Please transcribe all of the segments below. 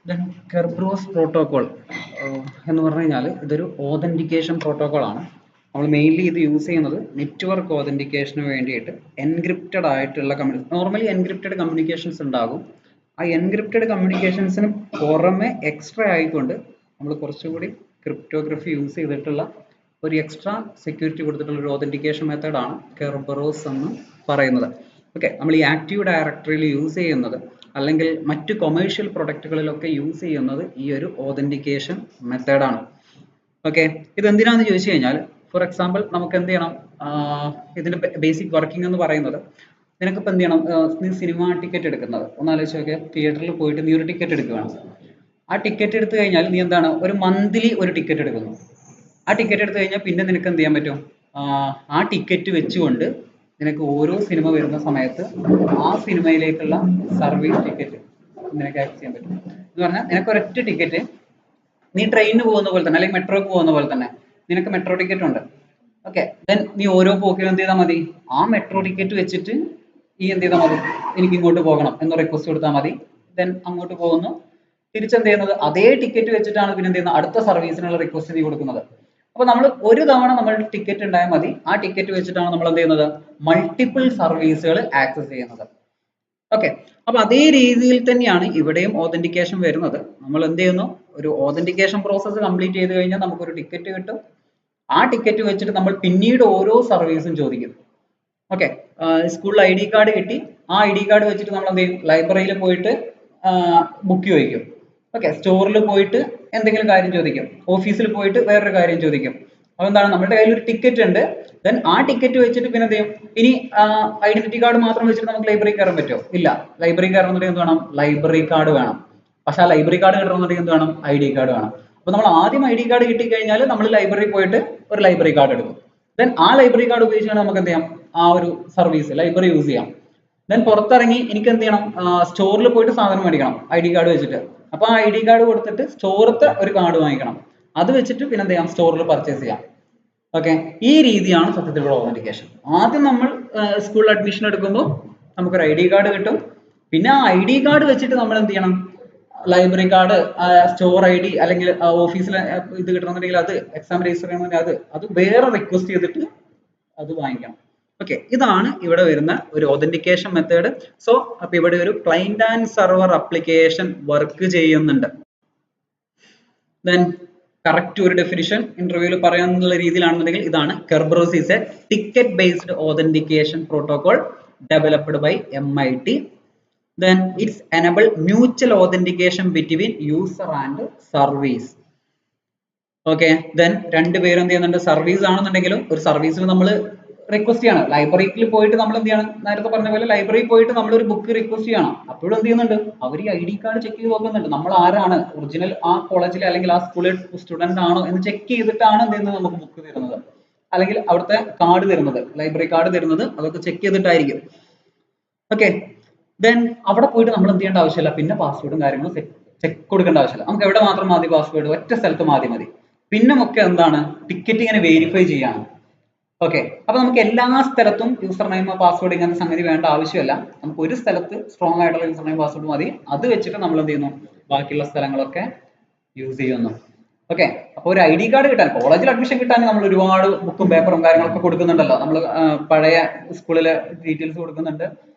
Then കെർബ്രോസ് protocol എന്ന് പറഞ്ഞു കഴിഞ്ഞാൽ ഇതൊരു ഓതന്റിക്കേഷൻ പ്രോട്ടോകോൾ ആണ്. നമ്മൾ മെയിൻലി ഇത് യൂസ് ചെയ്യുന്നത് നെറ്റ്വർക്ക് ഓതന്റിക്കേഷന് വേണ്ടിയിട്ട് എൻക്രിപ്റ്റഡ് ആയിട്ടുള്ള നോർമലി എൻക്രിപ്റ്റഡ് കമ്മ്യൂണിക്കേഷൻസ് ഉണ്ടാകും. ആ എൻക്രിപ്റ്റഡ് കമ്മ്യൂണിക്കേഷൻസിന് പുറമെ എക്സ്ട്രാ ആയിക്കൊണ്ട് നമ്മൾ കുറച്ചുകൂടി ക്രിപ്റ്റോഗ്രഫി യൂസ് ചെയ്തിട്ടുള്ള ഒരു എക്സ്ട്രാ സെക്യൂരിറ്റി കൊടുത്തിട്ടുള്ള ഒരു ഓതന്റിക്കേഷൻ മെത്തേഡാണ് കെർബറോസ് എന്ന് പറയുന്നത്. ഓക്കെ, നമ്മൾ ഈ ആക്റ്റീവ് ഡയറക്ടറിയിൽ യൂസ് ചെയ്യുന്നത് അല്ലെങ്കിൽ മറ്റു കൊമേഴ്ഷ്യൽ പ്രൊഡക്റ്റുകളിലൊക്കെ യൂസ് ചെയ്യുന്നത് ഈ ഒരു ഓതന്റിക്കേഷൻ മെത്തേഡാണ്. ഓക്കെ, ഇത് എന്തിനാന്ന് ചോദിച്ചു കഴിഞ്ഞാൽ ഫോർ എക്സാമ്പിൾ നമുക്ക് എന്ത് ചെയ്യണം, ഇതിന്റെ ബേസിക് വർക്കിംഗ് എന്ന് പറയുന്നത് നിനക്കിപ്പോൾ എന്ത് ചെയ്യണം, നീ സിനിമ ടിക്കറ്റ് എടുക്കുന്നത് ഒന്ന് ആലോചിച്ച് നോക്കിയാൽ തിയേറ്ററിൽ പോയിട്ട് നീ ഒരു ടിക്കറ്റ് എടുക്കുകയാണ്. ആ ടിക്കറ്റ് എടുത്തു കഴിഞ്ഞാൽ നീ എന്താണ് ഒരു മന്ത്ലി ഒരു ടിക്കറ്റ് എടുക്കുന്നു. ആ ടിക്കറ്റ് എടുത്തു കഴിഞ്ഞാൽ പിന്നെ നിനക്ക് എന്ത് ചെയ്യാൻ പറ്റും, ആ ടിക്കറ്റ് വെച്ചുകൊണ്ട് നിനക്ക് ഓരോ സിനിമ വരുന്ന സമയത്ത് ആ സിനിമയിലേക്കുള്ള സർവീസ് ടിക്കറ്റ് നിനക്ക് ആക്സസ് ചെയ്യാൻ പറ്റും. എന്ന് പറഞ്ഞാൽ നിനക്ക് ഒരൊറ്റ ടിക്കറ്റ് നീ ട്രെയിനിന് പോകുന്ന പോലെ തന്നെ അല്ലെങ്കിൽ മെട്രോക്ക് പോകുന്ന പോലെ തന്നെ നിനക്ക് മെട്രോ ടിക്കറ്റ് ഉണ്ട്. ഓക്കെ, ദെൻ നീ ഓരോ പോക്കിലും എന്ത് ചെയ്താൽ മതി, ആ മെട്രോ ടിക്കറ്റ് വെച്ചിട്ട് ഈ എന്ത് ചെയ്താൽ മതി, എനിക്ക് ഇങ്ങോട്ട് പോകണം എന്ന് റിക്വസ്റ്റ് കൊടുത്താൽ മതി. ദെൻ അങ്ങോട്ട് പോകുന്നു. തിരിച്ചെന്ത് ചെയ്യുന്നത് അതേ ടിക്കറ്റ് വെച്ചിട്ടാണ് പിന്നെ എന്ത് ചെയ്യുന്നത് അടുത്ത സർവീസിനുള്ള റിക്വസ്റ്റ് നീ കൊടുക്കുന്നത്. അപ്പൊ നമ്മൾ ഒരു തവണ നമ്മൾ ടിക്കറ്റ് ഉണ്ടായാൽ മതി, ആ ടിക്കറ്റ് വെച്ചിട്ടാണ് നമ്മൾ എന്ത് ചെയ്യുന്നത് മൾട്ടിപ്പിൾ സർവീസുകൾ ആക്സസ് ചെയ്യുന്നത്. ഓക്കെ, അപ്പൊ അതേ രീതിയിൽ തന്നെയാണ് ഇവിടെയും ഓതന്റിക്കേഷൻ വരുന്നത്. നമ്മൾ എന്ത് ചെയ്യുന്നു, ഒരു ഓതന്റിക്കേഷൻ പ്രോസസ്സ് കംപ്ലീറ്റ് ചെയ്ത് കഴിഞ്ഞാൽ നമുക്കൊരു ടിക്കറ്റ് കിട്ടും. ആ ടിക്കറ്റ് വെച്ചിട്ട് നമ്മൾ പിന്നീട് ഓരോ സർവീസും ചോദിക്കും. ഓക്കെ, സ്കൂളിൽ ID കാർഡ് കിട്ടി, ആ ID കാർഡ് വെച്ചിട്ട് നമ്മൾ എന്ത് ചെയ്യും, ലൈബ്രറിയിൽ പോയിട്ട് ബുക്ക് ചോദിക്കും. ഓക്കെ, സ്റ്റോറിൽ പോയിട്ട് എന്തെങ്കിലും കാര്യം ചോദിക്കും, ഓഫീസിൽ പോയിട്ട് വേറൊരു കാര്യം ചോദിക്കും. അപ്പൊ എന്താണ്, നമ്മുടെ കയ്യിൽ ഒരു ടിക്കറ്റ് ഉണ്ട്. ദെൻ ആ ടിക്കറ്റ് വെച്ചിട്ട് പിന്നെ എന്ത് ചെയ്യും, ഇനി ഐഡന്റിറ്റി കാർഡ് മാത്രം വെച്ചിട്ട് നമുക്ക് ലൈബ്രറി കയറാൻ പറ്റുമോ? ഇല്ല. ലൈബ്രറി കയറണമെന്നുണ്ടെങ്കിൽ എന്ത് വേണം, ലൈബ്രറി കാർഡ് വേണം. പക്ഷെ ആ ലൈബ്രറി കാർഡ് കിട്ടണമെന്നുണ്ടെങ്കിൽ എന്ത് വേണം, ID കാർഡ് വേണം. അപ്പൊ നമ്മൾ ആദ്യം ID കാർഡ് കിട്ടിക്കഴിഞ്ഞാൽ നമ്മൾ ലൈബ്രറി പോയിട്ട് ഒരു ലൈബ്രറി കാർഡ് എടുക്കും. ദെൻ ആ ലൈബ്രറി കാർഡ് ഉപയോഗിച്ചാണ് നമുക്ക് എന്ത് ചെയ്യാം, ആ ഒരു സർവീസ് ലൈബ്രറി യൂസ് ചെയ്യാം. ദെൻ പുറത്തിറങ്ങി എനിക്ക് എന്ത് ചെയ്യണം, സ്റ്റോറിൽ പോയിട്ട് സാധനം മേടിക്കണം ID കാർഡ് വെച്ചിട്ട്. അപ്പൊ ആ ID കാർഡ് കൊടുത്തിട്ട് സ്റ്റോറത്തെ ഒരു കാർഡ് വാങ്ങിക്കണം. അത് വെച്ചിട്ട് പിന്നെ എന്ത് ചെയ്യാം, സ്റ്റോറിൽ പർച്ചേസ് ചെയ്യാം. ഓക്കെ, ഈ രീതിയാണ് സത്യത്തിലുള്ള ഓതന്റിക്കേഷൻ. ആദ്യം നമ്മൾ സ്കൂളിൽ അഡ്മിഷൻ എടുക്കുമ്പോൾ നമുക്കൊരു ID കാർഡ് കിട്ടും. പിന്നെ ആ ID കാർഡ് വെച്ചിട്ട് നമ്മൾ എന്ത് ചെയ്യണം, ലൈബ്രറി കാർഡ്, സ്റ്റോർ ID അല്ലെങ്കിൽ ഓഫീസിൽ ഇത് കിട്ടണമെന്നുണ്ടെങ്കിൽ അത്, എക്സാം രജിസ്റ്റർ ചെയ്യണമെങ്കിൽ അത് വേറെ റിക്വസ്റ്റ് ചെയ്തിട്ട് അത് വാങ്ങിക്കണം. ഓക്കെ, ഇതാണ് ഇവിടെ വരുന്ന ഒരു ഓതന്റിക്കേഷൻ മെത്തേഡ്. സോ അപ്പൊ ഇവിടെ ഒരു client and server application work ചെയ്യുന്നുണ്ട്. ദെൻ കറക്റ്റ് ഒരു ഡെഫിനിഷൻ ഇന്റർവ്യൂവിൽ പറയാനുള്ള രീതിയിലാണെന്നുണ്ടെങ്കിൽ ഇതാണ്, Kerberos is a ticket based authentication protocol developed by MIT. Then it's enable mutual authentication between user and service. Okay, then രണ്ടുപേരും എന്ത് ചെയ്യുന്നുണ്ട്, സർവീസ് ആണെന്നുണ്ടെങ്കിലും ഒരു സർവീസിൽ നമ്മൾ റിക്വസ്റ്റ് ചെയ്യണം. ലൈബ്രറിയിൽ പോയിട്ട് നമ്മൾ എന്ത് ചെയ്യണം, നേരത്തെ പറഞ്ഞ പോലെ ലൈബ്രറിയിൽ പോയിട്ട് നമ്മൾ ഒരു ബുക്ക് റിക്വസ്റ്റ് ചെയ്യണം. അപ്പോഴും എന്ത് ചെയ്യുന്നുണ്ട്, അവർ ഈ ID കാർഡ് ചെക്ക് ചെയ്ത് നോക്കുന്നുണ്ട്, നമ്മൾ ആരാണ്, ഒറിജിനൽ ആ കോളേജിലെ അല്ലെങ്കിൽ ആ സ്കൂളിൽ സ്റ്റുഡന്റ് ആണോ എന്ന് ചെക്ക് ചെയ്തിട്ടാണ് എന്ത് ചെയ്യുന്നത് നമുക്ക് ബുക്ക് തരുന്നത്, അല്ലെങ്കിൽ അവിടുത്തെ കാർഡ് തരുന്നത്, ലൈബ്രറി കാർഡ് തരുന്നത്, അതൊക്കെ ചെക്ക് ചെയ്തിട്ടായിരിക്കും. ഓക്കെ, ദെൻ അവിടെ പോയിട്ട് നമ്മൾ എന്ത് ചെയ്യേണ്ട ആവശ്യമില്ല, പിന്നെ പാസ്വേഡും കാര്യങ്ങളും ചെക്ക് കൊടുക്കേണ്ട ആവശ്യമില്ല. നമുക്ക് എവിടെ മാത്രം മതി പാസ്വേഡ്, ഒറ്റ സ്ഥലത്ത് മതി. പിന്നെ ഒക്കെ എന്താണ്, ടിക്കറ്റ് ഇങ്ങനെ വെരിഫൈ ചെയ്യാണ്. ഓക്കെ, അപ്പൊ നമുക്ക് എല്ലാ സ്ഥലത്തും യൂസർ നെയിം പാസ്വേഡ് ഇങ്ങനത്തെ സംഗതി വേണ്ട ആവശ്യമില്ല. നമുക്ക് ഒരു സ്ഥലത്ത് സ്ട്രോങ് ആയിട്ടുള്ള യൂസർ നെയിം പാസ്വേഡ് മതി. അത് വെച്ചിട്ട് നമ്മൾ എന്ത് ചെയ്യുന്നു, ബാക്കിയുള്ള സ്ഥലങ്ങളൊക്കെ യൂസ് ചെയ്യുന്നു. ഓക്കെ, അപ്പോൾ ഒരു ID കാർഡ് കിട്ടാൻ, കോളേജിൽ അഡ്മിഷൻ കിട്ടാൻ നമ്മൾ ഒരുപാട് ബുക്കും പേപ്പറും കാര്യങ്ങളൊക്കെ കൊടുക്കുന്നുണ്ടല്ലോ. നമ്മൾ പഴയ സ്കൂളിലെ ഡീറ്റെയിൽസ് കൊടുക്കുന്നുണ്ട്,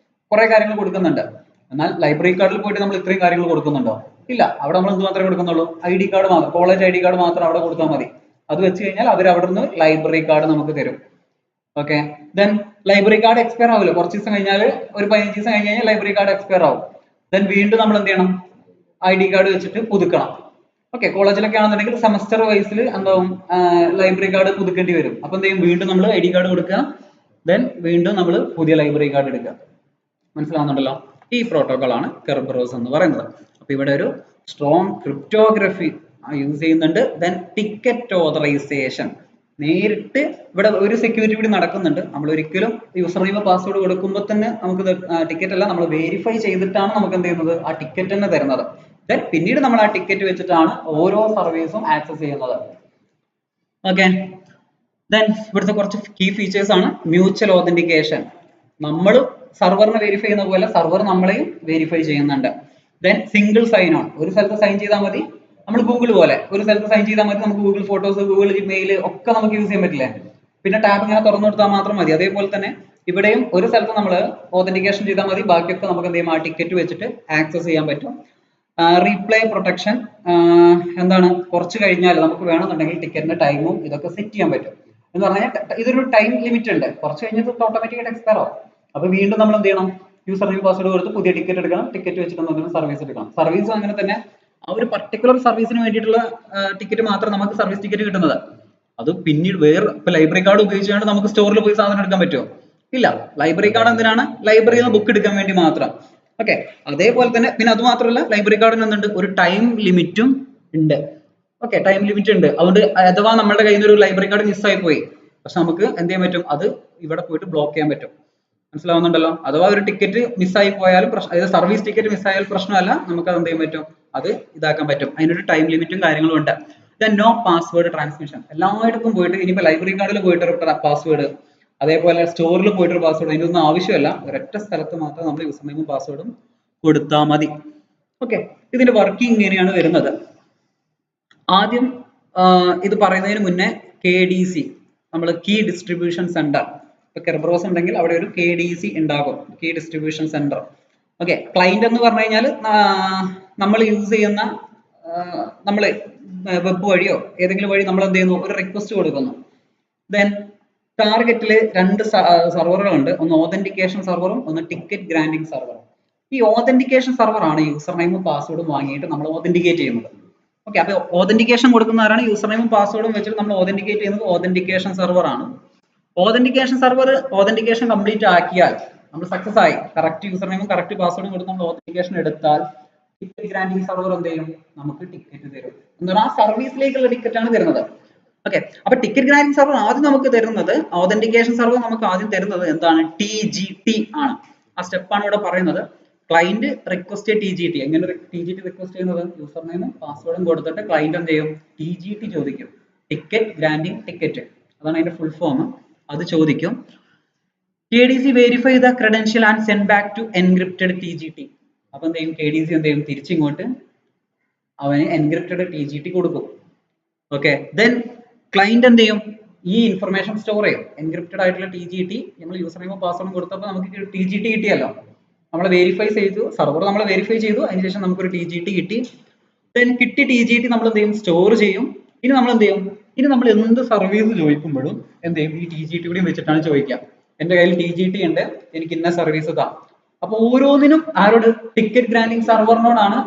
കുറെ കാര്യങ്ങൾ കൊടുക്കുന്നുണ്ട്. എന്നാൽ ലൈബ്രറി കാർഡിൽ പോയിട്ട് നമ്മൾ ഇത്രയും കാര്യങ്ങൾ കൊടുക്കുന്നുണ്ടോ? ഇല്ല. അവിടെ നമ്മൾ എന്ത് മാത്രമേ കൊടുക്കുന്നുള്ളൂ, ID കാർഡ് മാത്രം, കോളേജ് ID കാർഡ് മാത്രം അവിടെ കൊടുത്താൽ മതി. അത് വെച്ച് കഴിഞ്ഞാൽ അവർ അവിടെ നിന്ന് ലൈബ്രറി കാർഡ് നമുക്ക് തരും. Okay, then library card expire ആവില്ല. കുറച്ച് ദിവസം കഴിഞ്ഞാൽ, ഒരു 15 ദിവസം കഴിഞ്ഞ് കഴിഞ്ഞാൽ ലൈബ്രറി കാർഡ് എക്സ്പയർ ആവും. ദെൻ വീണ്ടും നമ്മൾ എന്ത് ചെയ്യണം, ID കാർഡ് വെച്ചിട്ട് പുതുക്കണം. ഓക്കെ, കോളേജിലൊക്കെ ആണെന്നുണ്ടെങ്കിൽ സെമസ്റ്റർ വൈസിൽ എന്താവും, ലൈബ്രറി കാർഡ് പുതുക്കേണ്ടി വരും. അപ്പൊ എന്ത് ചെയ്യും, വീണ്ടും നമ്മൾ ID കാർഡ് കൊടുക്കുക, ദെൻ വീണ്ടും നമ്മൾ പുതിയ ലൈബ്രറി കാർഡ് എടുക്കുക. മനസ്സിലാവുന്നുണ്ടല്ലോ? ഈ പ്രോട്ടോകോൾ ആണ് കെർബറോസ് എന്ന് പറയുന്നത്. അപ്പൊ ഇവിടെ ഒരു സ്ട്രോങ് ക്രിപ്റ്റോഗ്രഫി യൂസ് ചെയ്യുന്നുണ്ട്. ദെൻ ടിക്കറ്റ് ഓതറൈസേഷൻ, നേരിട്ട് ഇവിടെ ഒരു സെക്യൂരിറ്റി കൂടി നടക്കുന്നുണ്ട്. നമ്മൾ ഒരിക്കലും യൂസർ നെയിം പാസ്വേഡ് കൊടുക്കുമ്പോൾ തന്നെ നമുക്ക് ടിക്കറ്റ് അല്ല, നമ്മൾ വെരിഫൈ ചെയ്തിട്ടാണ് നമുക്ക് എന്ത് ചെയ്യുന്നത്, ആ ടിക്കറ്റ് തന്നെ തരുന്നത്. ദെൻ പിന്നീട് നമ്മൾ ആ ടിക്കറ്റ് വെച്ചിട്ടാണ് ഓരോ സർവീസും ആക്സസ് ചെയ്യുന്നത്. ഓക്കെ, ദെൻ ഇവിടുത്തെ കുറച്ച് കീ ഫീച്ചേഴ്സ് ആണ്. മ്യൂച്വൽ ഓതന്റിക്കേഷൻ, നമ്മൾ സർവറിനെ വെരിഫൈ ചെയ്യുന്ന പോലെ സർവർ നമ്മളെയും വെരിഫൈ ചെയ്യുന്നുണ്ട്. ദെൻ സിംഗിൾ സൈൻ ഓൺ, ഒരു സ്ഥലത്ത് സൈൻ ചെയ്താൽ മതി. നമ്മൾ ഗൂഗിൾ പോലെ ഒരു സ്ഥലത്ത് സൈൻ ചെയ്താൽ മതി, നമുക്ക് ഗൂഗിൾ ഫോട്ടോസ്, ഗൂഗിൾ മെയിൽ ഒക്കെ നമുക്ക് യൂസ് ചെയ്യാൻ പറ്റില്ലേ. പിന്നെ ടാബ് ഇങ്ങനെ തുറന്നു കൊടുത്താൽ മാത്രം മതി. അതേപോലെ തന്നെ ഇവിടെയും ഒരു സ്ഥലത്ത് നമ്മൾ ഓതന്റിക്കേഷൻ ചെയ്താൽ മതി, ബാക്കിയൊക്കെ നമുക്ക് എന്ത് ചെയ്യും, ആ ടിക്കറ്റ് വെച്ചിട്ട് ആക്സസ് ചെയ്യാൻ പറ്റും. റീപ്ലേ പ്രൊട്ടക്ഷൻ എന്താണ്, കുറച്ച് കഴിഞ്ഞാൽ നമുക്ക് വേണമെന്നുണ്ടെങ്കിൽ ടിക്കറ്റിന്റെ ടൈമും ഇതൊക്കെ സെറ്റ് ചെയ്യാൻ പറ്റും. എന്ന് പറഞ്ഞാൽ ഇതൊരു ടൈം ലിമിറ്റ് ഉണ്ട്, കുറച്ച് കഴിഞ്ഞിട്ട് ഓട്ടോമാറ്റിക്കായിട്ട് എക്സ്പയർ ആവും. അപ്പൊ വീണ്ടും നമ്മൾ എന്ത് ചെയ്യണം, യൂസർ നെയിം പാസ്വേഡ് കൊടുത്ത് പുതിയ ടിക്കറ്റ് എടുക്കണം, ടിക്കറ്റ് വെച്ചിട്ട് നമുക്ക് സർവീസ് എടുക്കണം. സർവീസും അങ്ങനെ തന്നെ, ആ ഒരു പർട്ടിക്കുലർ സർവീസിന് വേണ്ടിയിട്ടുള്ള ടിക്കറ്റ് മാത്രം നമുക്ക് സർവീസ് ടിക്കറ്റ് കിട്ടുന്നത്. അത് പിന്നീട് വേറെ ഇപ്പൊ ലൈബ്രറി കാർഡ് ഉപയോഗിച്ചുകൊണ്ട് നമുക്ക് സ്റ്റോറിൽ പോയി സാധനം എടുക്കാൻ പറ്റുമോ? ഇല്ല. ലൈബ്രറി കാർഡ് എന്തിനാണ്? ലൈബ്രറിയിൽ നിന്ന് ബുക്ക് എടുക്കാൻ വേണ്ടി മാത്രം. ഓക്കെ. അതേപോലെ തന്നെ പിന്നെ അത് മാത്രമല്ല, ലൈബ്രറി കാർഡിന് എന്തുണ്ട്, ഒരു ടൈം ലിമിറ്റും ഉണ്ട്. ഓക്കെ, ടൈം ലിമിറ്റ് ഉണ്ട്. അതുകൊണ്ട് അഥവാ നമ്മുടെ കയ്യിൽ നിന്ന് ഒരു ലൈബ്രറി കാർഡ് മിസ്സായി പോയി, പക്ഷെ നമുക്ക് എന്ത് ചെയ്യാൻ പറ്റും, അത് ഇവിടെ പോയിട്ട് ബ്ലോക്ക് ചെയ്യാൻ പറ്റും. മനസ്സിലാവുന്നുണ്ടല്ലോ? അഥവാ ഒരു ടിക്കറ്റ് മിസ്സായി പോയാലും പ്രശ്നം, അതായത് സർവീസ് ടിക്കറ്റ് മിസ്സായാൽ പ്രശ്നമല്ല, നമുക്ക് അത് എന്ത് ചെയ്യാൻ പറ്റും, അത് ഇതാക്കാൻ പറ്റും. അതിനൊരു ടൈം ലിമിറ്റും കാര്യങ്ങളും ഉണ്ട്. ദെൻ നോ പാസ്വേഡ് ട്രാൻസ്മിഷൻ, എല്ലായിടത്തും പോയിട്ട് ഇനിയിപ്പോൾ ലൈബ്രറി കാർഡിൽ പോയിട്ട് ഒരു പാസ്വേഡ്, അതേപോലെ സ്റ്റോറിൽ പോയിട്ടൊരു പാസ്വേഡ്, അതിനൊന്നും ആവശ്യമില്ല. ഒരൊറ്റ സ്ഥലത്ത് മാത്രം നമ്മൾ യൂസർ നെയിമും പാസ്വേഡും കൊടുത്താൽ മതി. ഓക്കെ, ഇതിന്റെ വർക്കിംഗ് ഇങ്ങനെയാണ് വരുന്നത്. ആദ്യം ഇത് പറയുന്നതിന് മുന്നേ KDC, നമ്മൾ കീ ഡിസ്ട്രിബ്യൂഷൻ സെന്റർ, ഇപ്പൊ കെർബറോസ് ഉണ്ടെങ്കിൽ അവിടെ ഒരു KDC ഉണ്ടാകും, key distribution centre. Okay, client എന്ന് പറഞ്ഞു കഴിഞ്ഞാൽ നമ്മൾ യൂസ് ചെയ്യുന്ന, നമ്മൾ വെബ് വഴിയോ ഏതെങ്കിലും വഴി നമ്മൾ എന്ത് ചെയ്യുന്നു, ഒരു റിക്വസ്റ്റ് കൊടുക്കുന്നു. ദെൻ ടാർഗറ്റിൽ രണ്ട് സെർവറുകളുണ്ട്, ഒന്ന് ഓതന്റിക്കേഷൻ സെർവറും ഒന്ന് ടിക്കറ്റ് ഗ്രാൻഡിങ് സെർവറും. ഈ ഓതന്റിക്കേഷൻ സെർവർ ആണ് യൂസർ നെയിമും പാസ്വേഡും വാങ്ങിയിട്ട് നമ്മൾ ഓതന്റിക്കേറ്റ് ചെയ്യുന്നത്. ഓക്കെ, അപ്പൊ ഓതന്റിക്കേഷൻ കൊടുക്കുന്നവരാണ്, യൂസർ നെയിമും പാസ്വേഡും വെച്ചിട്ട് നമ്മൾ ഓതന്റിക്കേറ്റ് ചെയ്യുന്നത് ഓതന്റിക്കേഷൻ സെർവർ ആണ്. ഓതന്റിക്കേഷൻ സെർവർ ഓതന്റിക്കേഷൻ കംപ്ലീറ്റ് ആക്കിയാൽ, നമ്മൾ സക്സസ് ആയി, കറക്റ്റ് യൂസർ നെയിമും കറക്റ്റ് പാസ്വേഡും കൊടുത്ത് നമ്മൾ ഓതന്റിക്കേഷൻ എടുത്താൽ, ടിക്കറ്റ് ഗ്രാൻഡിങ് സെർവർ എന്ത് ചെയ്യും, നമുക്ക് ടിക്കറ്റ് തരും. എന്നാൽ ആ സർവീസിലേക്കുള്ള ടിക്കറ്റ് ആണ് തരുന്നത്. ഓക്കെ, അപ്പൊ ടിക്കറ്റ് ഗ്രാൻഡിങ് സെർവർ ആദ്യം നമുക്ക് തരുന്നത്, ഓതന്റിക്കേഷൻ സെർവർ നമുക്ക് ആദ്യം തരുന്നത് എന്താണ്, TGT ആണ്. ആ സ്റ്റെപ്പാണ് ഇവിടെ പറയുന്നത്. Client request TGT. എങ്ങനെ TGT റിക്വസ്റ്റ് ചെയ്യുന്നത്, യൂസർ നെയിമും പാസ്വേഡും കൊടുത്തിട്ട് ക്ലൈന്റ് എന്ത് ചെയ്യും, TGT ചോദിക്കും, ടിക്കറ്റ് ഗ്രാൻഡിങ് ടിക്കറ്റ്, അതാണ് അതിന്റെ ഫുൾ ഫോം. അത് ചോദിക്കും. KDC verify the credential and send back to encrypted TGT. അപ്പൊ എന്ത് ചെയ്യും, KDC എന്ത് ചെയ്യും, തിരിച്ചിങ്ങോട്ട് അവന് എൻക്രിപ്റ്റഡ് TGT കൊടുക്കും. ഓക്കെ, ദെൻ ക്ലൈന്റ് എന്ത് ചെയ്യും, ഈ ഇൻഫർമേഷൻ സ്റ്റോർ ചെയ്യും. എൻക്രിപ്റ്റഡ് ആയിട്ടുള്ള TGT നമ്മൾ യൂസർ നെയിമും പാസ്വേഡും കൊടുത്തപ്പോൾ നമുക്ക് TGT കിട്ടിയല്ലോ, നമ്മൾ വെരിഫൈ ചെയ്തു, സെർവർ നമ്മൾ വെരിഫൈ ചെയ്തു, അതിനുശേഷം നമുക്കൊരു TGT കിട്ടി. ദെൻ കിട്ടി TGT നമ്മൾ എന്ത് ചെയ്യും, സ്റ്റോർ ചെയ്യും. ഇനി നമ്മൾ എന്ത് ചെയ്യും, ഇനി നമ്മൾ എന്ത് സർവീസ് ചോദിക്കുമ്പോഴും എന്ത് ചെയ്യും, ഈ TGT കൂടി വെച്ചിട്ടാണ് ചോദിക്കുക. എന്റെ കയ്യിൽ TGT ഉണ്ട്, എനിക്ക് ഇന്ന സർവീസ് താ. അപ്പൊ ഓരോന്നിനും ആരോട്, ടിക്കറ്റ് ഗ്രാൻഡിങ് സെർവറിനോടാണ്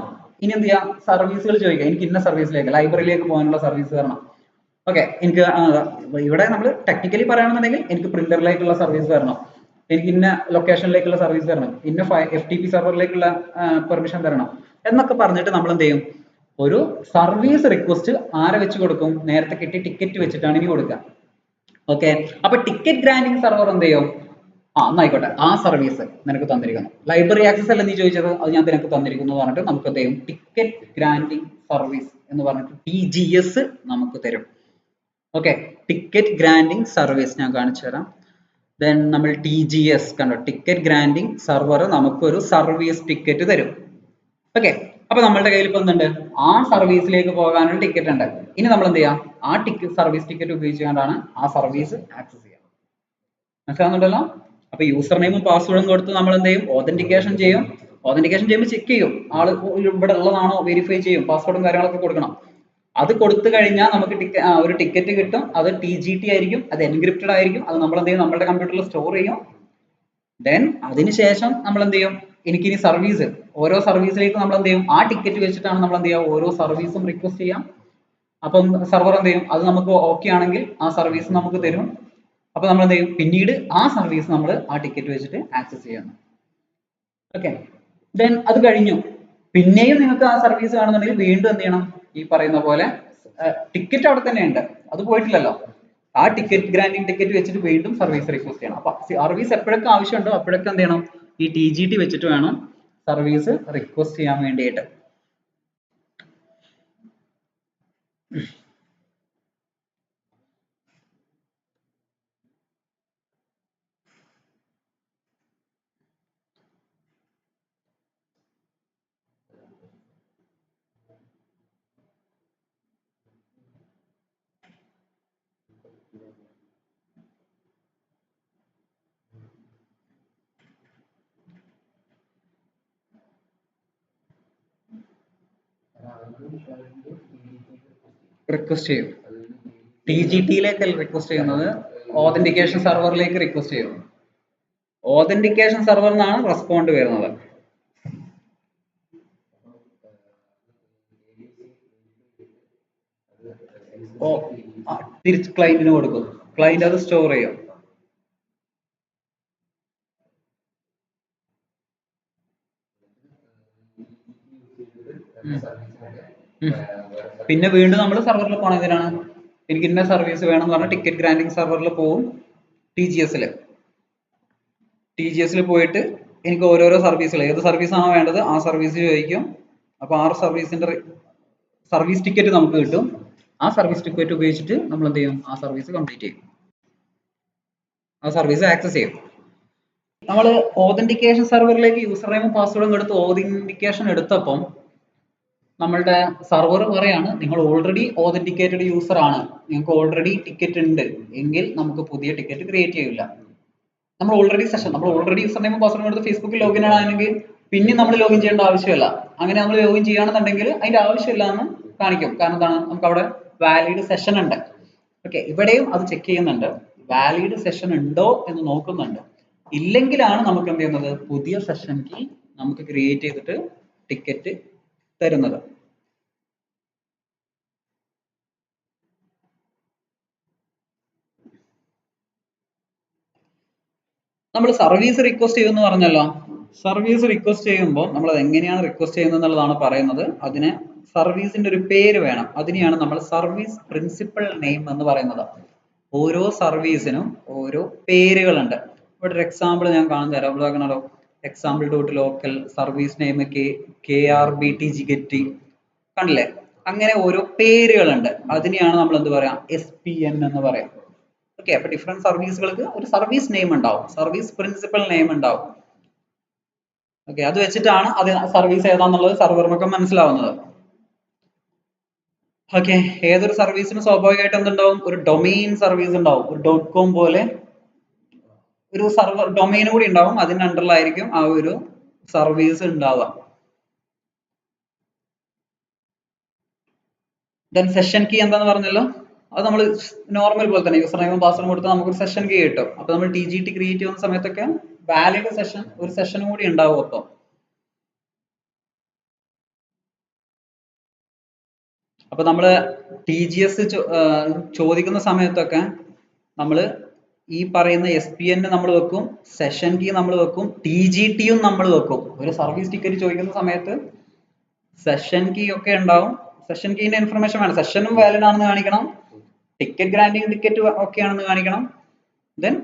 ഇനി എന്ത് ചെയ്യാം, സർവീസുകൾ ചോദിക്കുക. എനിക്ക് ഇന്ന സർവീസിലേക്ക്, ലൈബ്രറിയിലേക്ക് പോകാനുള്ള സർവീസ് തരണം. ഓക്കെ, എനിക്ക് ഇവിടെ നമ്മൾ ടെക്നിക്കലി പറയുകയാണെന്നുണ്ടെങ്കിൽ എനിക്ക് പ്രിന്ററിലേക്കുള്ള സർവീസ് തരണം, എനിക്ക് ഇന്ന ലൊക്കേഷനിലേക്കുള്ള സർവീസ് തരണം, ഇന്ന FTP സെർവറിലേക്കുള്ള പെർമിഷൻ തരണം എന്നൊക്കെ പറഞ്ഞിട്ട് നമ്മൾ എന്ത് ചെയ്യും, ഒരു സർവീസ് റിക്വസ്റ്റ് ആരെ വെച്ച് കൊടുക്കും, നേരത്തെ കിട്ടിയ ടിക്കറ്റ് വെച്ചിട്ടാണ് ഇനി കൊടുക്കുക. ഓക്കെ, അപ്പൊ ടിക്കറ്റ് ഗ്രാൻഡിങ് സെർവർ എന്ത് ചെയ്യും, എന്നായിക്കോട്ടെ, ആ സർവീസ് നിനക്ക് തന്നിരിക്കുന്നു, ലൈബ്രറി ആക്സസ് അല്ല നീ ചോദിച്ചത്, അത് ഞാൻ നിനക്ക് തന്നിരിക്കുന്നു എന്ന് പറഞ്ഞിട്ട് നമുക്ക് എന്ത് ചെയ്യും, ടിക്കറ്റ് ഗ്രാൻഡിങ് സർവീസ് എന്ന് പറഞ്ഞിട്ട് TGS നമുക്ക് തരും. ഓക്കെ, ടിക്കറ്റ് ഗ്രാൻഡിങ് സർവീസ് ഞാൻ കാണിച്ചു തരാം. ദെൻ നമ്മൾ TGS കണ്ടോ, ടിക്കറ്റ് ഗ്രാൻഡിങ് സെർവർ നമുക്കൊരു സർവീസ് ടിക്കറ്റ് തരും. ഓക്കെ, അപ്പൊ നമ്മളുടെ കയ്യിൽ ഇപ്പൊ എന്തുണ്ട്, ആ സർവീസിലേക്ക് പോകാനുള്ള ടിക്കറ്റ് ഉണ്ട്. ഇനി നമ്മൾ എന്ത് ചെയ്യാം, ആ സർവീസ് ടിക്കറ്റ് ഉപയോഗിച്ചുകൊണ്ടാണ് ആ സർവീസ് ആക്സസ് ചെയ്യുക. മനസ്സിലാവുന്നുണ്ടല്ലോ? അപ്പൊ യൂസർ നെയിമും പാസ്വേഡും കൊടുത്ത് നമ്മൾ എന്ത് ചെയ്യും, ഓതന്റിക്കേഷൻ ചെയ്യും. ഓതന്റിക്കേഷൻ ചെയ്യുമ്പോൾ ചെക്ക് ചെയ്യും, ആള് ഇവിടെ ഉള്ളതാണോ വെരിഫൈ ചെയ്യും, പാസ്വേഡും കാര്യങ്ങളൊക്കെ കൊടുക്കണം. അത് കൊടുത്തു കഴിഞ്ഞാൽ നമുക്ക് ഒരു ടിക്കറ്റ് കിട്ടും. അത് TGT ആയിരിക്കും, അത് എൻക്രിപ്റ്റഡ് ആയിരിക്കും. അത് നമ്മൾ എന്ത് ചെയ്യും, നമ്മുടെ കമ്പ്യൂട്ടറിൽ സ്റ്റോർ ചെയ്യും. ദെൻ അതിനുശേഷം നമ്മൾ എന്ത് ചെയ്യും, എനിക്കിനി സർവീസ്, ഓരോ സർവീസിലേക്ക് നമ്മൾ എന്ത് ചെയ്യും, ആ ടിക്കറ്റ് വെച്ചിട്ടാണ് നമ്മൾ എന്ത് ചെയ്യുക, ഓരോ സർവീസും റിക്വസ്റ്റ് ചെയ്യാം. അപ്പം സെർവർ എന്ത് ചെയ്യും, അത് നമുക്ക് ഓക്കെ ആണെങ്കിൽ ആ സർവീസ് നമുക്ക് തരും. അപ്പൊ നമ്മൾ എന്ത് ചെയ്യും, പിന്നീട് ആ സർവീസ് നമ്മൾ ആ ടിക്കറ്റ് വെച്ചിട്ട് ആക്സസ് ചെയ്യണം. ഓക്കെ, ദെൻ അത് കഴിഞ്ഞു. പിന്നെയും നിങ്ങൾക്ക് ആ സർവീസ് കാണുന്നുണ്ടെങ്കിൽ വീണ്ടും എന്ത് ചെയ്യണം, ഈ പറയുന്ന പോലെ ടിക്കറ്റ് അവിടെ തന്നെ ഉണ്ട്, അത് പോയിട്ടില്ലല്ലോ. ആ ടിക്കറ്റ് ഗ്രാൻഡിങ് ടിക്കറ്റ് വെച്ചിട്ട് വീണ്ടും സർവീസ് റിക്വസ്റ്റ് ചെയ്യണം. അപ്പൊ സർവീസ് എപ്പോഴൊക്കെ ആവശ്യമുണ്ടോ അപ്പോഴൊക്കെ എന്ത് ചെയ്യണം, ഈ TGT വെച്ചിട്ട് വേണം സർവീസ് റിക്വസ്റ്റ് ചെയ്യാൻ വേണ്ടിയിട്ട്. റിക്വസ്റ്റ് ചെയ്യും. TGT-യിലേക്കല്ല റിക്വസ്റ്റ് ചെയ്യുന്നത്, ഓതന്റിക്കേഷൻ സെർവറിലേക്ക് റിക്വസ്റ്റ് ചെയ്യും. ഓതന്റിക്കേഷൻ സെർവറിനാണ് റെസ്പോണ്ട് വരുന്നത്. തിരിച്ച് ക്ലയന്റിന് കൊടുക്കും. ക്ലയന്റ് അത് സ്റ്റോർ ചെയ്യും. പിന്നെ വീണ്ടും നമ്മൾ സെർവറിൽ പോകണം. എന്തിനാണ്? എനിക്ക് ഇന്ന സർവീസ് വേണം എന്ന് പറഞ്ഞാൽ ടിക്കറ്റ് ഗ്രാൻഡിങ് സെർവറിൽ പോകും. TGS-ൽ പോയിട്ട് എനിക്ക് ഓരോരോ സർവീസുകൾ, ഏത് സർവീസ് ആണോ വേണ്ടത് ആ സർവീസ് ചോദിക്കും. അപ്പൊ ആ സർവീസിന്റെ സർവീസ് ടിക്കറ്റ് നമുക്ക് കിട്ടും. ആ സർവീസ് ടിക്കറ്റ് ഉപയോഗിച്ചിട്ട് നമ്മൾ എന്ത് ചെയ്യും? ആ സർവീസ് കംപ്ലീറ്റ് ചെയ്യും, ആ സർവീസ് ആക്സസ് ചെയ്യും. നമ്മൾ ഓതന്റിക്കേഷൻ സെർവറിലേക്ക് യൂസർ നെയിമും പാസ്വേഡും എടുത്ത് ഓതന്റിക്കേഷൻ എടുത്തപ്പം നമ്മളുടെ സെർവർ പറയാണ് നിങ്ങൾ ഓൾറെഡി ഓതന്റിക്കേറ്റഡ് യൂസർ ആണ്, നിങ്ങൾക്ക് ഓൾറെഡി ടിക്കറ്റ് ഉണ്ട് എങ്കിൽ നമുക്ക് പുതിയ ടിക്കറ്റ് ക്രിയേറ്റ് ചെയ്യില്ല. നമ്മൾ ഓൾറെഡി യൂസർ നെയിമും പാസ്വേഡും എടുത്ത് ഫേസ്ബുക്കിൽ ലോഗിൻ ആണെങ്കിൽ പിന്നെ നമ്മൾ ലോഗിൻ ചെയ്യേണ്ട ആവശ്യമില്ല. അങ്ങനെ നമ്മൾ ലോഗിൻ ചെയ്യുകയാണെന്നുണ്ടെങ്കിൽ അതിന്റെ ആവശ്യമില്ല എന്ന് കാണിക്കും. കാരണം എന്താണ്? നമുക്ക് അവിടെ വാലിഡ് സെഷൻ ഉണ്ട്. ഓക്കെ, ഇവിടെയും അത് ചെക്ക് ചെയ്യുന്നുണ്ട്, വാലിഡ് സെഷൻ ഉണ്ടോ എന്ന് നോക്കുന്നുണ്ട്. ഇല്ലെങ്കിലാണ് നമുക്ക് എന്ത് ചെയ്യുന്നത്? പുതിയ സെഷൻ കീ നമുക്ക് ക്രിയേറ്റ് ചെയ്തിട്ട് ടിക്കറ്റ് തരുന്നത്. നമ്മൾ സർവീസ് റിക്വസ്റ്റ് ചെയ്യുമെന്ന് പറഞ്ഞല്ലോ. സർവീസ് റിക്വസ്റ്റ് ചെയ്യുമ്പോൾ നമ്മൾ അത് എങ്ങനെയാണ് റിക്വസ്റ്റ് ചെയ്യുന്നത് എന്നുള്ളതാണ് പറയുന്നത്. അതിന് സർവീസിന്റെ ഒരു പേര് വേണം. അതിനെയാണ് നമ്മൾ സർവീസ് പ്രിൻസിപ്പൽ നെയിം എന്ന് പറയുന്നത്. ഓരോ സർവീസിനും ഓരോ പേരുകളുണ്ട്. ഇവിടെ ഒരു എക്സാമ്പിൾ ഞാൻ കാണിച്ചു തരാം. ഇവിടെ example dot local service name KRBTGet കണ്ടില്ലേ? അങ്ങനെ ഓരോ പേരുകളുണ്ട്. അതിനെയാണ് നമ്മൾ എന്ത് പറയാം? SPN എന്ന് പറയാം. ഓക്കെ, അപ്പൊ ഡിഫറെന്റ് സർവീസുകൾക്ക് ഒരു സർവീസ് നെയിം ഉണ്ടാവും, സർവീസ് പ്രിൻസിപ്പൽ നെയിം ഉണ്ടാവും. ഓക്കെ, അത് വെച്ചിട്ടാണ് അത് സർവീസ് ഏതാന്നുള്ളത് സെർവറിനൊക്കെ മനസ്സിലാവുന്നത്. ഓക്കെ, ഏതൊരു സർവീസിനും സ്വാഭാവികമായിട്ട് എന്തുണ്ടാവും? ഒരു ഡൊമെയിൻ സർവീസ് ഉണ്ടാവും. ഒരു .com പോലെ ഒരു സർവർ ഡൊമെയിൻ കൂടി ഉണ്ടാവും. അതിന്റെ അണ്ടറിലായിരിക്കും ആ ഒരു സർവീസ് ഉണ്ടാവുക. ദെൻ സെഷൻ കീ എന്താന്ന് പറഞ്ഞല്ലോ, അത് നമ്മൾ നോർമൽ പോലെ തന്നെ യൂസർ നെയിമും പാസ്വേഡും കൊടുത്താൽ നമുക്ക് ഒരു സെഷൻ കീ കിട്ടും. അപ്പൊ നമ്മൾ TGT ക്രിയേറ്റ് ചെയ്യുന്ന സമയത്തൊക്കെ വാലിഡ് സെഷൻ ഒരു സെഷനും കൂടി ഉണ്ടാവും. അപ്പൊ നമ്മള് TGS ചോദിക്കുന്ന സമയത്തൊക്കെ നമ്മൾ ഈ പറയുന്ന SPN നമ്മൾ വെക്കും, സെഷൻ കീ നമ്മൾ വെക്കും, TGT-യും നമ്മൾ വെക്കും. ഒരു സർവീസ് ടിക്കറ്റ് ചോദിക്കുന്ന സമയത്ത് സെഷൻ കീ ഒക്കെ ഉണ്ടാവും. സെഷൻ കീന്റെ ഇൻഫർമേഷൻ വേണം. സെഷനും വാലിഡ് ആണെന്ന് കാണിക്കണം, ടിക്കറ്റ് ഗ്രാൻഡിങ് ടിക്കറ്റ് ഒക്കെ ആണെന്ന് കാണിക്കണം. ദെൻ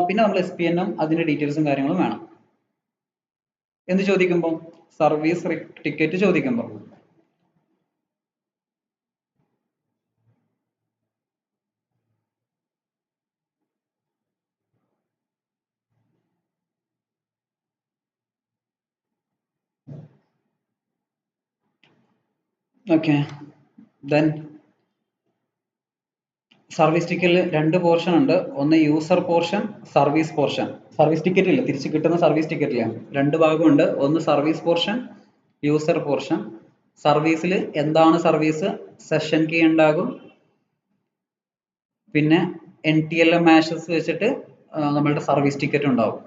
പിന്നെ നമ്മൾ SPN-ഉം അതിന്റെ ഡീറ്റെയിൽസും കാര്യങ്ങളും വേണം. എന്ത് ചോദിക്കുമ്പോൾ? സർവീസ് ടിക്കറ്റ് ചോദിക്കുമ്പോൾ. ഓക്കെ, ദെൻ സർവീസ് ടിക്കറ്റിൽ രണ്ട് പോർഷൻ ഉണ്ട്. ഒന്ന് user portion, service portion. Service ticket ഇല്ല, തിരിച്ച് കിട്ടുന്ന സർവീസ് ടിക്കറ്റില്ല, രണ്ട് ഭാഗമുണ്ട്. ഒന്ന് സർവീസ് പോർഷൻ, യൂസർ പോർഷൻ. സർവീസിൽ എന്താണ് സർവീസ്? സെഷൻ കീ ഉണ്ടാകും, പിന്നെ NTLM ആഷസ് വെച്ചിട്ട് നമ്മളുടെ സർവീസ് ടിക്കറ്റ് ഉണ്ടാവും.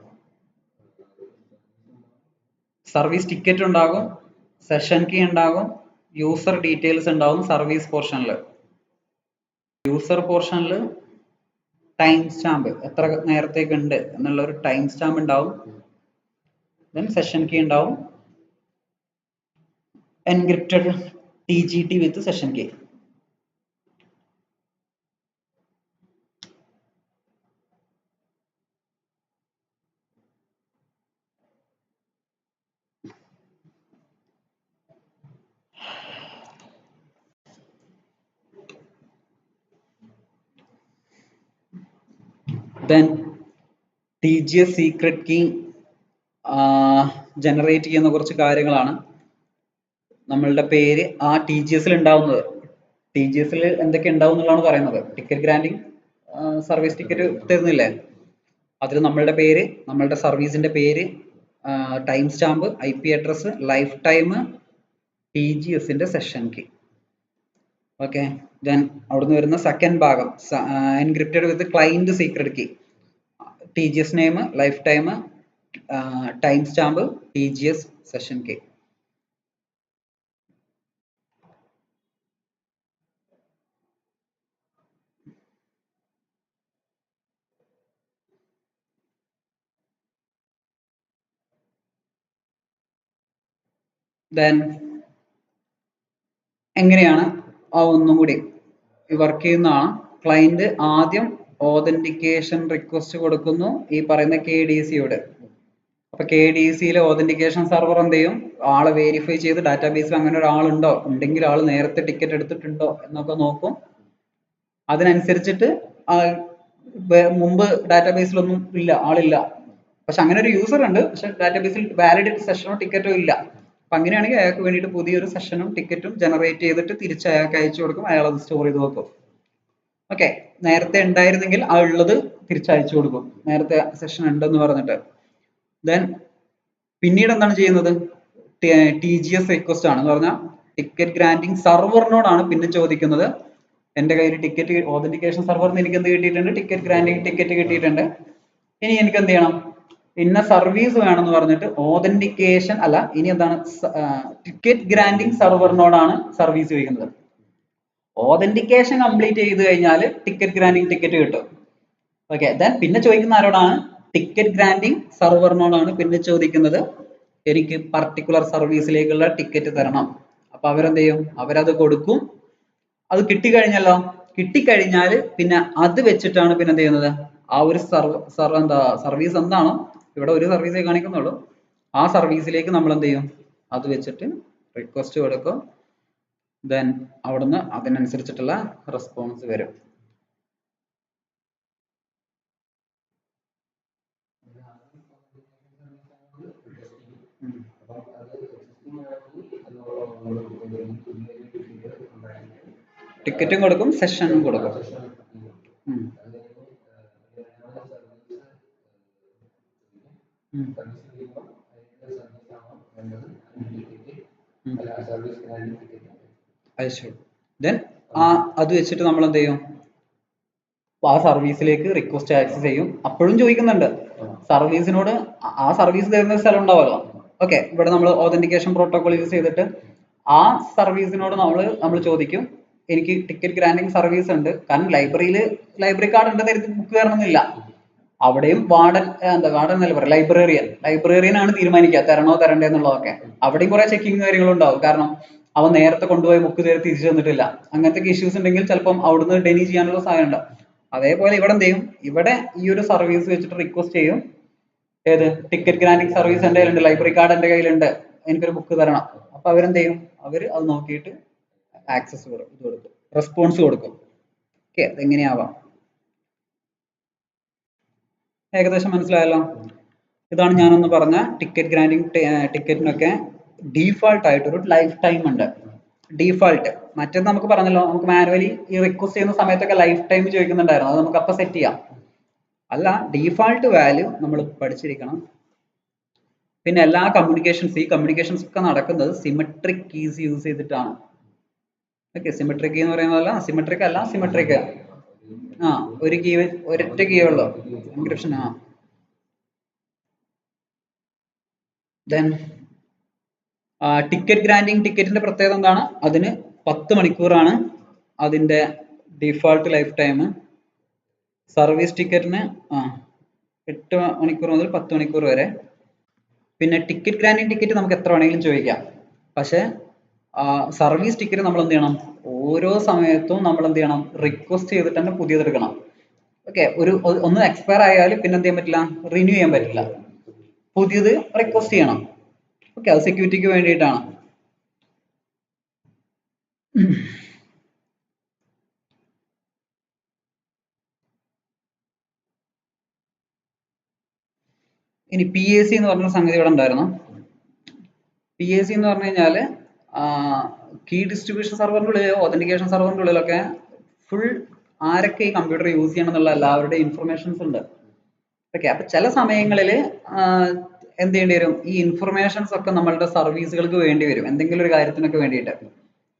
സർവീസ് ടിക്കറ്റ് ഉണ്ടാകും, സെഷൻ കീ ഉണ്ടാകും, യൂസർ ഡീറ്റെയിൽസ് ഉണ്ടാവും സർവീസ് പോർഷനിൽ. യൂസർ പോർഷനിൽ ടൈം സ്റ്റാമ്പ്, എത്ര നേരത്തേക്ക് ഉണ്ട് എന്നുള്ള ഒരു ടൈം സ്റ്റാമ്പ് ഉണ്ടാവും. ദെൻ സെഷൻ കീ ഉണ്ടാവും, encrypted TGT with session key. Then TGS secret key generate ചെയ്യുന്ന കുറച്ച് കാര്യങ്ങളാണ്. നമ്മളുടെ പേര് ആ TGS-ൽ ഉണ്ടാവുന്നത്. TGS-ൽ എന്തൊക്കെ ഉണ്ടാവും എന്നുള്ളതാണ് പറയുന്നത്. ടിക്കറ്റ് ഗ്രാൻഡിങ് സർവീസ് ടിക്കറ്റ് തരുന്നില്ലേ, അതിൽ നമ്മളുടെ പേര്, നമ്മളുടെ സർവീസിന്റെ പേര്, timestamp, IP address, lifetime, TGSന്റെ സെഷൻ കീ. ഓക്കെ, ദെൻ അവിടുന്ന് വരുന്ന സെക്കൻഡ് ഭാഗം encrypted with client secret key. TGS name, lifetime, timestamp, TGS session key. Then എങ്ങനെയാണ് ഒന്നും കൂടി വർക്ക് ചെയ്യുന്നതാണ്. ക്ലയന്റ് ആദ്യം ഓതന്റിക്കേഷൻ റിക്വസ്റ്റ് കൊടുക്കുന്നു ഈ പറയുന്ന KDCയോട്. അപ്പൊ KDCയിലെ ഓതന്റിക്കേഷൻ സെർവർ എന്ത് ചെയ്യും, ആളെ വെരിഫൈ ചെയ്ത് ഡാറ്റാബേസിൽ അങ്ങനെ ഒരാളുണ്ടോ, ഉണ്ടെങ്കിൽ ആൾ നേരത്തെ ടിക്കറ്റ് എടുത്തിട്ടുണ്ടോ എന്നൊക്കെ നോക്കും. അതിനനുസരിച്ചിട്ട് മുമ്പ് ഡാറ്റാബേസിലൊന്നും ഇല്ല, ആളില്ല, പക്ഷെ അങ്ങനെ ഒരു യൂസർ ഉണ്ട്, പക്ഷെ ഡാറ്റാബേസിൽ വാലിഡ് സെഷനോ ടിക്കറ്റോ ഇല്ല. അപ്പൊ അങ്ങനെയാണെങ്കിൽ അയാൾക്ക് വേണ്ടിയിട്ട് പുതിയൊരു സെഷനും ടിക്കറ്റും ജനറേറ്റ് ചെയ്തിട്ട് തിരിച്ച് അയാൾക്ക് അയച്ചു കൊടുക്കും, അയാൾ അത് സ്റ്റോർ ചെയ്ത് വെക്കും. ഓക്കെ, നേരത്തെ ഉണ്ടായിരുന്നെങ്കിൽ ആ ഉള്ളത് തിരിച്ചയച്ചു കൊടുക്കും, നേരത്തെ സെഷൻ ഉണ്ടെന്ന് പറഞ്ഞിട്ട്. ദെൻ പിന്നീട് എന്താണ് ചെയ്യുന്നത്, TGS റിക്വസ്റ്റ് ആണ് എന്ന് പറഞ്ഞാൽ ടിക്കറ്റ് ഗ്രാൻഡിങ് സെർവറിനോടാണ് പിന്നെ ചോദിക്കുന്നത്. എന്റെ കയ്യിൽ ടിക്കറ്റ് ഓതന്റിക്കേഷൻ സെർവറിന് എനിക്ക് എന്ത് കിട്ടിയിട്ടുണ്ട്, ടിക്കറ്റ് ഗ്രാൻഡിങ് ടിക്കറ്റ് കിട്ടിയിട്ടുണ്ട്. ഇനി എനിക്ക് എന്ത് ചെയ്യണം, ഇന്ന സർവീസ് വേണമെന്ന് പറഞ്ഞിട്ട് ഓതന്റിക്കേഷൻ അല്ല, ഇനി എന്താണ്, ടിക്കറ്റ് ഗ്രാൻഡിങ് സെർവറിനോടാണ് സർവീസ് ചോദിക്കുന്നത്. ഓതന്റിക്കേഷൻ കംപ്ലീറ്റ് ചെയ്ത് കഴിഞ്ഞാൽ ടിക്കറ്റ് ഗ്രാൻഡിങ് ടിക്കറ്റ് കിട്ടും. ഓക്കെ, ദെൻ പിന്നെ ചോദിക്കുന്ന ആരോടാണ്, ടിക്കറ്റ് ഗ്രാൻഡിങ് സെർവറിനോടാണ് പിന്നെ ചോദിക്കുന്നത്, എനിക്ക് പർട്ടിക്കുലർ സർവീസിലേക്കുള്ള ടിക്കറ്റ് തരണം. അപ്പൊ അവരെന്ത് ചെയ്യും, അവരത് കൊടുക്കും. അത് കിട്ടിക്കഴിഞ്ഞല്ലോ, കിട്ടിക്കഴിഞ്ഞാൽ പിന്നെ അത് വെച്ചിട്ടാണ് പിന്നെ എന്ത് ചെയ്യുന്നത്, ആ ഒരു സർവീസ് എന്താണോ, ഇവിടെ ഒരു സർവീസേ കാണിക്കുന്നുള്ളൂ, ആ സർവീസിലേക്ക് നമ്മൾ എന്ത് ചെയ്യും, അത് വെച്ചിട്ട് റിക്വസ്റ്റ് കൊടുക്കും. ദെൻ അവിടുന്ന് അതിനനുസരിച്ചിട്ടുള്ള റെസ്പോൺസ് വരും. ടിക്കറ്റും കൊടുക്കും, സെഷനും കൊടുക്കും. ദെൻ അത് വെച്ചിട്ട് നമ്മൾ എന്ത് ചെയ്യും, ആ സർവീസിലേക്ക് റിക്വസ്റ്റ് ആക്സസ് ചെയ്യും. അപ്പോഴും ചോദിക്കുന്നുണ്ട് സർവീസിനോട്, ആ സർവീസ് തരുന്ന സ്ഥലം ഉണ്ടാവുമല്ലോ. ഓക്കെ, ഇവിടെ നമ്മൾ ഓതന്റിക്കേഷൻ പ്രോട്ടോകോൾ യൂസ് ചെയ്തിട്ട് ആ സർവീസിനോട് നമ്മൾ ചോദിക്കും, എനിക്ക് ടിക്കറ്റ് ഗ്രാൻഡിങ് സർവീസ് ഉണ്ട്. കാരണം ലൈബ്രറി കാർഡ് ഉണ്ടെന്ന് ബുക്ക് തരണമെന്നില്ല. അവിടെയും വാർഡൻ എന്നല്ല പറയാം, ലൈബ്രറിയൻ ആണ് തീരുമാനിക്കുക തരണോ തരണ്ടേ എന്നുള്ളതൊക്കെ. അവിടെയും കുറെ ചെക്കിങ് കാര്യങ്ങളും ഉണ്ടാവും, കാരണം അവൻ നേരത്തെ കൊണ്ടുപോയി ബുക്ക് തിരിച്ചു തന്നിട്ടില്ല. അങ്ങനത്തെ ഇഷ്യൂസ് ഉണ്ടെങ്കിൽ ചിലപ്പം അവിടുന്ന് ഡെനി ചെയ്യാനുള്ള സാധ്യത ഉണ്ട്. അതേപോലെ ഇവിടെ എന്ത് ചെയ്യും, ഇവിടെ ഈ ഒരു സർവീസ് വെച്ചിട്ട് റിക്വസ്റ്റ് ചെയ്യും, ഏത് ടിക്കറ്റ് ഗ്രാൻഡിങ് സർവീസ് എന്റെ കയ്യിലുണ്ട്, ലൈബ്രറി കാർഡ് എന്റെ കയ്യിലുണ്ട്, എനിക്കൊരു ബുക്ക് തരണം. അപ്പൊ അവരെന്ത് ചെയ്യും, അവര് അത് നോക്കിയിട്ട് ആക്സസ് കൊടുക്കും, റെസ്പോൺസ് കൊടുക്കും. ഓക്കെ, അതെങ്ങനെയാവാം, ഏകദേശം മനസ്സിലായല്ലോ. ഇതാണ് ഞാനൊന്ന് പറഞ്ഞ ടിക്കറ്റ് ഗ്രാൻഡിങ് ടിക്കറ്റിനൊക്കെ ഡീഫാൾട്ട് ആയിട്ട് ഒരു ലൈഫ് ടൈം ഉണ്ട്. ഡീഫാൾട്ട് മറ്റേത് നമുക്ക് പറഞ്ഞല്ലോ, നമുക്ക് മാനുവലി ഈ റിക്വസ്റ്റ് ചെയ്യുന്ന സമയത്തൊക്കെ ലൈഫ് ടൈം ചോദിക്കുന്നുണ്ടായിരുന്നു, അത് നമുക്ക് അപ്പൊ സെറ്റ് ചെയ്യാം. അല്ല, ഡീഫാൾട്ട് വാല്യൂ നമ്മൾ പഠിച്ചിരിക്കണം. പിന്നെ എല്ലാ ഈ കമ്മ്യൂണിക്കേഷൻസ് ഒക്കെ നടക്കുന്നത് സിമെട്രിക് കീസ് യൂസ് ചെയ്തിട്ടാണ്. ഓക്കെ, സിമെട്രിക് കീ എന്ന് പറയുന്നതല്ല, സിമെട്രിക് അല്ല, സിമെട്രിക് ഒരു കീ, ഒരൊറ്റ കീ ഉള്ളൂ എൻക്രിപ്ഷൻ. ദെൻ ടിക്കറ്റ് ഗ്രാൻഡിങ് ടിക്കറ്റിന്റെ പ്രത്യേകത എന്താണ്, അതിന് 10 മണിക്കൂറാണ് അതിന്റെ ഡിഫാൾട്ട് ലൈഫ് ടൈം. സർവീസ് ടിക്കറ്റിന് 8 മണിക്കൂർ മുതൽ 10 മണിക്കൂർ വരെ. പിന്നെ ടിക്കറ്റ് ഗ്രാൻഡിങ് ടിക്കറ്റ് നമുക്ക് എത്ര വേണമെങ്കിലും ചോദിക്കാം, പക്ഷെ സർവീസ് ടിക്കറ്റ് നമ്മൾ എന്ത് ചെയ്യണം, ഓരോ സമയത്തും നമ്മൾ എന്ത് ചെയ്യണം, റിക്വസ്റ്റ് ചെയ്തിട്ട് തന്നെ പുതിയത് എടുക്കണം. ഓക്കെ, ഒന്ന് എക്സ്പയർ ആയാലും പിന്നെ എന്ത് ചെയ്യാൻ പറ്റില്ല, റിന്യൂ ചെയ്യാൻ പറ്റില്ല, പുതിയത് റിക്വസ്റ്റ് ചെയ്യണം. ഓക്കെ, അത് സെക്യൂരിറ്റിക്ക് വേണ്ടിയിട്ടാണ്. ഇനി PAC എന്ന് പറഞ്ഞ സംഗതി ഇവിടെ ഉണ്ടായിരുന്നു. PAC എന്ന് പറഞ്ഞു കഴിഞ്ഞാൽ കീ ഡിസ്ട്രിബ്യൂഷൻ സെർവറിന്റെ ഉള്ളിൽ, ഓതന്റിക്കേഷൻ സെർവറിന്റെ ഉള്ളിലൊക്കെ ഫുൾ ആരൊക്കെ ഈ കമ്പ്യൂട്ടർ യൂസ് ചെയ്യണം എന്നുള്ള എല്ലാവരുടെയും ഇൻഫർമേഷൻസ് ഉണ്ട്. ഓക്കെ, അപ്പൊ ചില സമയങ്ങളിൽ എന്ത് ചെയ്യേണ്ടി വരും, ഈ ഇൻഫർമേഷൻസ് ഒക്കെ നമ്മളുടെ സർവീസുകൾക്ക് വേണ്ടി വരും, എന്തെങ്കിലും ഒരു കാര്യത്തിനൊക്കെ വേണ്ടിയിട്ട്.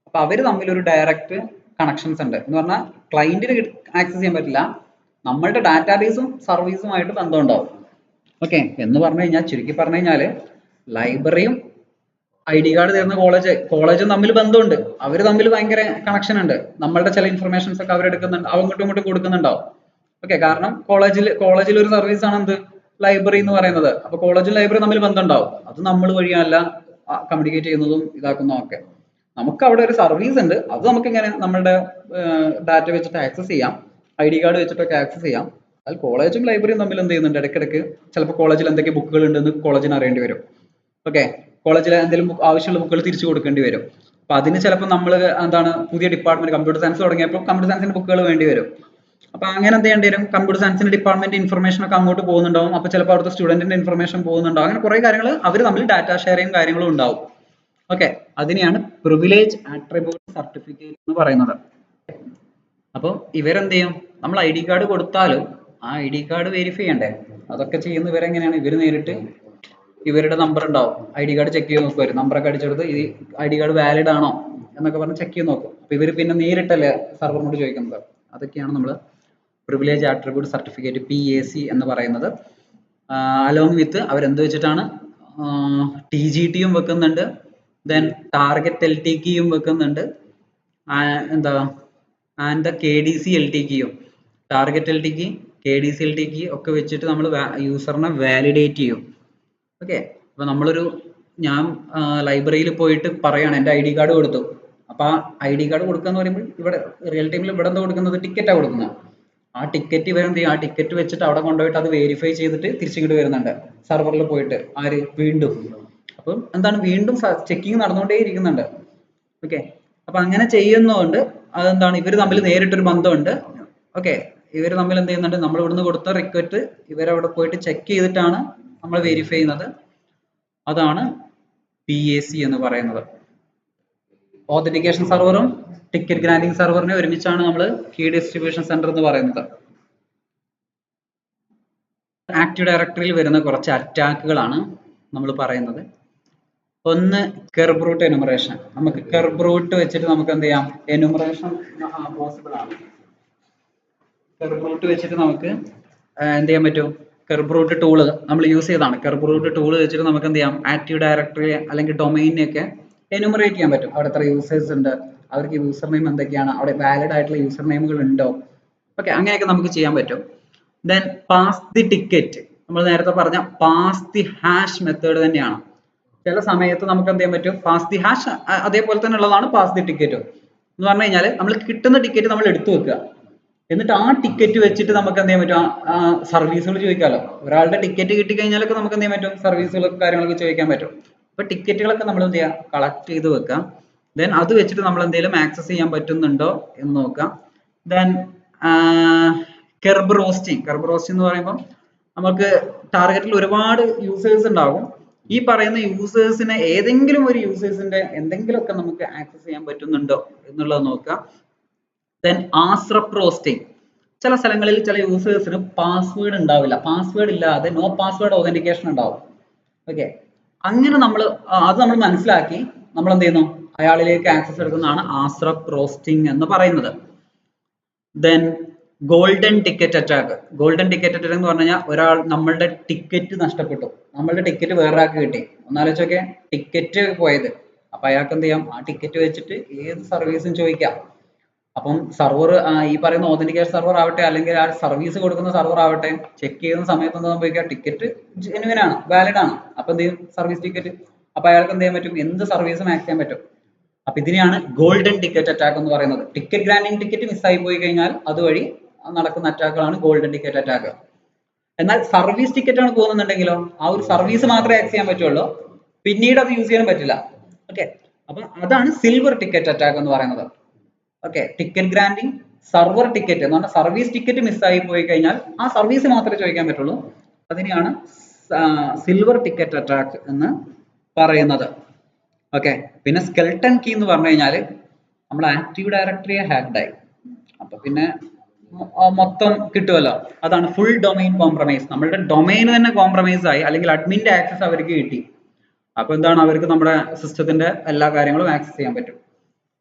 അപ്പൊ അവർ തമ്മിൽ ഒരു ഡയറക്റ്റ് കണക്ഷൻസ് ഉണ്ട് എന്ന് പറഞ്ഞാൽ ക്ലയന്റിന് ആക്സസ് ചെയ്യാൻ പറ്റില്ല, നമ്മളുടെ ഡാറ്റാബേസും സർവീസുമായിട്ട് ബന്ധം ഉണ്ടാവും. ഓക്കെ, എന്ന് പറഞ്ഞു കഴിഞ്ഞാൽ ചുരുക്കി പറഞ്ഞു കഴിഞ്ഞാല് ലൈബ്രറിയും ID കാർഡ് തരുന്ന കോളേജും തമ്മിൽ ബന്ധമുണ്ട്, അവർ തമ്മിൽ ഭയങ്കര കണക്ഷൻ ഉണ്ട്. നമ്മളുടെ ചില ഇൻഫർമേഷൻസ് ഒക്കെ അവരെടുക്കുന്നുണ്ട്, അങ്ങോട്ടും ഇങ്ങോട്ടും കൊടുക്കുന്നുണ്ടാവും. ഓക്കെ, കാരണം കോളേജിൽ ഒരു സർവീസ് ആണ് എന്ത്, ലൈബ്രറി എന്ന് പറയുന്നത്. അപ്പൊ കോളേജും ലൈബ്രറി തമ്മിൽ ബന്ധം ഉണ്ടാവും, അത് നമ്മൾ വഴിയല്ല കമ്മ്യൂണിക്കേറ്റ് ചെയ്യുന്നതും ഇതാക്കുന്നതും ഒക്കെ. നമുക്ക് അവിടെ ഒരു സർവീസ് ഉണ്ട്, അത് നമുക്ക് ഇങ്ങനെ നമ്മളുടെ ഡാറ്റ വെച്ചിട്ട് ആക്സസ് ചെയ്യാം, ID കാർഡ് വെച്ചിട്ടൊക്കെ ആക്സസ് ചെയ്യാം. അത് കോളേജും ലൈബ്രറിയും തമ്മിൽ എന്ത് ചെയ്യുന്നുണ്ട്, ഇടയ്ക്കിടയ്ക്ക് ചിലപ്പോൾ കോളേജിൽ എന്തൊക്കെ ബുക്കുകൾ ഉണ്ടെന്ന് കോളേജിന് അറിയേണ്ടി വരും. ഓക്കെ, കോളേജിൽ എന്തെങ്കിലും ആവശ്യമുള്ള ബുക്കുകൾ തിരിച്ചു കൊടുക്കേണ്ടി വരും. അപ്പൊ അതിന് ചിലപ്പോൾ നമ്മൾ എന്താണ്, പുതിയ ഡിപ്പാർട്ട്മെന്റ് കമ്പ്യൂട്ടർ സയൻസ് തുടങ്ങിയപ്പോൾ കമ്പ്യൂട്ടർ സയൻസിന്റെ ബുക്കുകൾ വേണ്ടി വരും. അപ്പൊ അങ്ങനെ എന്ത് ചെയ്യേണ്ടി വരും, കമ്പ്യൂട്ടർ സയൻസിന്റെ ഡിപ്പാർട്ട്മെന്റ് ഇൻഫർമേഷൻ ഒക്കെ അങ്ങോട്ട് പോകുന്നുണ്ടാവും, അപ്പൊ ചിലപ്പോൾ അവിടുത്തെ സ്റ്റുഡന്റിന്റെ ഇൻഫർമേഷൻ പോകുന്നുണ്ടാവും. അങ്ങനെ കുറെ കാര്യങ്ങൾ അവർ തമ്മിൽ ഡാറ്റ ഷെയറിങ് കാര്യങ്ങളും ഉണ്ടാവും. ഓക്കെ, അതിനെയാണ് പ്രിവിലേജ് ആട്രിബ്യൂട്ട് സർട്ടിഫിക്കറ്റ് എന്ന് പറയുന്നത്. അപ്പോൾ ഇവരെന്ത് ചെയ്യും, നമ്മൾ ID കാർഡ് കൊടുത്താലും ആ ID കാർഡ് വെരിഫൈ ചെയ്യണ്ടേ, അതൊക്കെ ചെയ്യുന്ന ഇവരെങ്ങനെയാണ്, ഇവർ നേരിട്ട് ഇവരുടെ നമ്പർ ഉണ്ടാവും, ID കാർഡ് ചെക്ക് ചെയ്ത് നോക്കും, നമ്പറൊക്കെ അടിച്ചെടുത്ത് ഈ ID കാർഡ് വാലിഡ് ആണോ എന്നൊക്കെ പറഞ്ഞ് ചെക്ക് ചെയ്ത് നോക്കും. അപ്പൊ ഇവർ പിന്നെ നേരിട്ടല്ലേ സർവറിനോട് ചോദിക്കുന്നത്. അതൊക്കെയാണ് നമ്മൾ പ്രിവിലേജ് ആട്രിബ്യൂട്ട് സർട്ടിഫിക്കറ്റ് PAC എന്ന് പറയുന്നത്. അലോങ് വിത്ത് അവരെന്ത് വെച്ചിട്ടാണ്, TGT യും വെക്കുന്നുണ്ട്, ദെൻ ടാർഗറ്റ് LTK യും വെക്കുന്നുണ്ട്, എന്താ ആൻഡ് KDC LTK യും. ടാർഗറ്റ് LTK, KDC LTK ഒക്കെ വെച്ചിട്ട് നമ്മൾ യൂസറിനെ വാലിഡേറ്റ് ചെയ്യും. ഓക്കെ, അപ്പൊ ഞാൻ ലൈബ്രറിയിൽ പോയിട്ട് പറയാണ് എൻ്റെ ID കാർഡ് കൊടുത്തു. അപ്പൊ ആ ID കാർഡ് കൊടുക്കുക എന്ന് പറയുമ്പോൾ ഇവിടെ റിയൽ ടൈമിൽ ഇവിടെ എന്താ കൊടുക്കുന്നത്, ടിക്കറ്റാണ് കൊടുക്കുന്നത്. ആ ടിക്കറ്റ് ഇവരെന്ത് ചെയ്യും, ആ ടിക്കറ്റ് വെച്ചിട്ട് അവിടെ കൊണ്ടുപോയിട്ട് അത് വെരിഫൈ ചെയ്തിട്ട് തിരിച്ചിങ്ങോട്ട് വരുന്നുണ്ട് സർവറിൽ പോയിട്ട്. ആര്, വീണ്ടും. അപ്പം എന്താണ്, വീണ്ടും ചെക്കിങ് നടന്നുകൊണ്ടേ ഇരിക്കുന്നുണ്ട്. ഓക്കെ, അപ്പൊ അങ്ങനെ ചെയ്യുന്നതുകൊണ്ട് അതെന്താണ്, ഇവർ തമ്മിൽ നേരിട്ടൊരു ബന്ധമുണ്ട്. ഓക്കെ, ഇവർ തമ്മിൽ എന്ത് ചെയ്യുന്നുണ്ട്, നമ്മൾ ഇവിടുന്ന് കൊടുത്ത റിക്വസ്റ്റ് ഇവരവിടെ പോയിട്ട് ചെക്ക് ചെയ്തിട്ടാണ് നമ്മൾ വെരിഫൈ ചെയ്യുന്നത്. അതാണ് PAC എന്ന് പറയുന്നത്. ഓതന്റിക്കേഷൻ സെർവറും ടിക്കറ്റ് ഗ്രാൻഡിങ് സെർവറിനെ ഒരുമിച്ചാണ് നമ്മൾ കീ ഡിസ്ട്രിബ്യൂഷൻ സെന്റർ എന്ന് പറയുന്നത്. ആക്റ്റീവ് ഡയറക്ടറിയിൽ വരുന്ന കുറച്ച് അറ്റാക്കുകളാണ് നമ്മൾ പറയുന്നത്. ഒന്ന് കെർബ്രൂട്ട് എനുമറേഷൻ. നമുക്ക് കെർബ്രൂട്ട് വെച്ചിട്ട് നമുക്ക് എന്ത് ചെയ്യാം, എനുമറേഷൻ പോസിബിൾ ആണ്. കെർബ്രൂട്ട് വെച്ചിട്ട് നമുക്ക് എന്ത് ചെയ്യാൻ പറ്റും, കെർബ്രൂട്ട് ടൂള് നമ്മൾ യൂസ് ചെയ്താണ്. കെർബ്രൂട്ട് ടൂള് വെച്ചിട്ട് നമുക്ക് എന്ത് ചെയ്യാം, ആക്റ്റീവ് ഡയറക്ടറി അല്ലെങ്കിൽ ഡൊമൈനിനെയൊക്കെ എനുമറേറ്റ് ചെയ്യാൻ പറ്റും. അവിടെ എത്ര യൂസേഴ്സ് ഉണ്ട്, അവർക്ക് യൂസർ നെയിം എന്തൊക്കെയാണ്, അവിടെ വാലിഡ് ആയിട്ടുള്ള യൂസർ നെയിമുകൾ ഉണ്ടോ, ഓക്കെ, അങ്ങനെയൊക്കെ നമുക്ക് ചെയ്യാൻ പറ്റും. ദെൻ പാസ് ദി ടിക്കറ്റ്, നമ്മൾ നേരത്തെ പറഞ്ഞ പാസ് ദി ഹാഷ് മെത്തേഡ് തന്നെയാണ്. ചില സമയത്ത് നമുക്ക് എന്ത് ചെയ്യാൻ പറ്റും, പാസ് ദി ഹാഷ് അതേപോലെ തന്നെ ഉള്ളതാണ് പാസ് ദി ടിക്കറ്റ് എന്ന് പറഞ്ഞു കഴിഞ്ഞാൽ നമ്മൾ കിട്ടുന്ന ടിക്കറ്റ് നമ്മൾ എടുത്തു വെക്കുക, എന്നിട്ട് ആ ടിക്കറ്റ് വെച്ചിട്ട് നമുക്ക് എന്ത് ചെയ്യാൻ പറ്റും, സർവീസുകൾ ചോദിക്കാമല്ലോ. ഒരാളുടെ ടിക്കറ്റ് കിട്ടിക്കഴിഞ്ഞാലൊക്കെ നമുക്ക് എന്ത് ചെയ്യാൻ പറ്റും, സർവീസുകളൊക്കെ കാര്യങ്ങളൊക്കെ ചോദിക്കാൻ പറ്റും. അപ്പൊ ടിക്കറ്റുകളൊക്കെ നമ്മൾ എന്ത് ചെയ്യുക, കളക്ട് ചെയ്ത് വെക്കാം. ദെൻ അത് വെച്ചിട്ട് നമ്മൾ എന്തെങ്കിലും ആക്സസ് ചെയ്യാൻ പറ്റുന്നുണ്ടോ എന്ന് നോക്കാം. ദെൻ കെർബ് റോസ്റ്റിംഗ് എന്ന് പറയുമ്പോൾ നമുക്ക് ടാർഗറ്റിൽ ഒരുപാട് യൂസേഴ്സ് ഉണ്ടാകും. ഈ പറയുന്ന യൂസേഴ്സിനെ ഏതെങ്കിലും ഒരു യൂസേഴ്സിന്റെ എന്തെങ്കിലുമൊക്കെ നമുക്ക് ആക്സസ് ചെയ്യാൻ പറ്റുന്നുണ്ടോ എന്നുള്ളത് നോക്കാം. Then ASREP roasting. ചില സ്ഥലങ്ങളിൽ ചില യൂസേഴ്സിന് പാസ്വേഡ് ഉണ്ടാവില്ല, പാസ്വേഡ് ഇല്ലാതെ നോ പാസ്വേഡ് ഓതന്റിക്കേഷൻ ഉണ്ടാവും. ഓക്കെ, അങ്ങനെ അത് നമ്മൾ മനസ്സിലാക്കി നമ്മൾ എന്ത് ചെയ്യുന്നു, അയാളിലേക്ക് ആക്സസ് എടുക്കുന്നതാണ് ആസ്റപ്പ് റോസ്റ്റിംഗ് എന്ന് പറയുന്നത്. Then golden ticket attack. Golden ticket attack എന്ന് പറഞ്ഞു കഴിഞ്ഞാൽ നമ്മളുടെ ടിക്കറ്റ് നഷ്ടപ്പെട്ടു, നമ്മളുടെ ടിക്കറ്റ് വേറൊരാൾക്ക് കിട്ടി. ഒന്നാലോചിച്ചൊക്കെ, ടിക്കറ്റ് പോയത്, അപ്പൊ അയാൾക്ക് എന്ത് ചെയ്യാം, ആ ടിക്കറ്റ് വെച്ചിട്ട് ഏത് സർവീസും ചോദിക്കാം. അപ്പം സർവർ, ഈ പറയുന്ന ഓതന്റിക്കേഷൻ സർവർ ആവട്ടെ അല്ലെങ്കിൽ ആ സർവീസ് കൊടുക്കുന്ന സർവർ ആവട്ടെ, ചെക്ക് ചെയ്യുന്ന സമയത്ത് എന്താ സംഭവിക്കുക, ടിക്കറ്റ് ജെനുവിൻ ആണ്, വാലിഡ് ആണ്. അപ്പൊ എന്ത് ചെയ്യും, സർവീസ് ടിക്കറ്റ്, അപ്പൊ അയാൾക്ക് എന്ത് ചെയ്യാൻ പറ്റും, എന്ത് സർവീസും ആക്സസ് ചെയ്യാൻ പറ്റും. അപ്പൊ ഇതിനെയാണ് ഗോൾഡൻ ടിക്കറ്റ് അറ്റാക്ക് എന്ന് പറയുന്നത്. ടിക്കറ്റ് ഗ്രാൻഡിങ് ടിക്കറ്റ് മിസ്സായി പോയി കഴിഞ്ഞാൽ അതുവഴി നടക്കുന്ന അറ്റാക്കുകളാണ് ഗോൾഡൻ ടിക്കറ്റ് അറ്റാക്ക്. എന്നാൽ സർവീസ് ടിക്കറ്റ് ആണ് പോകുന്നുണ്ടെങ്കിലോ, ആ ഒരു സർവീസ് മാത്രമേ ആക്സസ് ചെയ്യാൻ പറ്റുള്ളൂ, പിന്നീട് അത് യൂസ് ചെയ്യാൻ പറ്റില്ല. ഓക്കെ, അപ്പൊ അതാണ് സിൽവർ ടിക്കറ്റ് അറ്റാക്ക് എന്ന് പറയുന്നത്. Okay, ticket granting server ticket എന്ന് പറഞ്ഞാൽ സർവീസ് ടിക്കറ്റ് മിസ്സായി പോയി കഴിഞ്ഞാൽ ആ സർവീസ് മാത്രമേ ചോദിക്കാൻ പറ്റുള്ളൂ. അതിനെയാണ് സിൽവർ ടിക്കറ്റ് അറ്റാക്ക് എന്ന് പറയുന്നത്. ഓക്കെ, പിന്നെ സ്കെൽട്ടൺ കീ എന്ന് പറഞ്ഞു കഴിഞ്ഞാൽ നമ്മൾ ആക്റ്റീവ് ഡയറക്ടറിയെ ഹാക്ഡ് ആയി, അപ്പൊ പിന്നെ മൊത്തം കിട്ടുമല്ലോ. അതാണ് ഫുൾ ഡൊമൈൻ കോംപ്രമൈസ്. നമ്മളുടെ ഡൊമൈൻ തന്നെ കോംപ്രമൈസ് ആയി, അല്ലെങ്കിൽ അഡ്മിന്റെ ആക്സസ് അവർക്ക് കിട്ടി. അപ്പൊ എന്താണ്, അവർക്ക് നമ്മുടെ സിസ്റ്റത്തിന്റെ എല്ലാ കാര്യങ്ങളും ആക്സസ് ചെയ്യാൻ പറ്റും.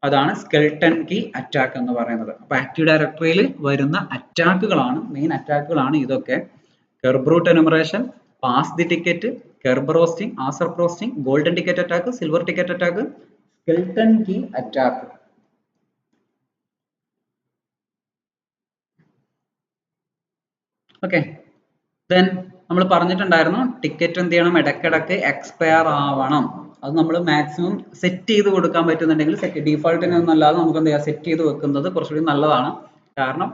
അതാണ് സ്കെൽട്ടൺ കീ അറ്റാക്ക് എന്ന് പറയുന്നത്. അപ്പൊ ആക്റ്റീവ് ഡയറക്ടറിയിൽ വരുന്ന അറ്റാക്കുകളാണ്, മെയിൻ അറ്റാക്കുകളാണ് ഇതൊക്കെ. Kerbrute enumeration, pass the ticket, Kerberoasting, ASREP roasting, golden ticket attack, silver ticket attack, skeleton key attack. Okay, then നമ്മൾ പറഞ്ഞിട്ടുണ്ടായിരുന്നു ടിക്കറ്റ് എന്ത് ചെയ്യണം, ഇടയ്ക്കിടയ്ക്ക് എക്സ്പയർ ആവണം. അത് നമ്മൾ മാക്സിമം സെറ്റ് ചെയ്ത് കൊടുക്കാൻ പറ്റുന്നുണ്ടെങ്കിൽ ഡീഫോൾട്ടിനൊന്നല്ലാതെ നമുക്ക് എന്ത് ചെയ്യാം, സെറ്റ് ചെയ്ത് വെക്കുന്നത് കുറച്ചുകൂടി നല്ലതാണ്. കാരണം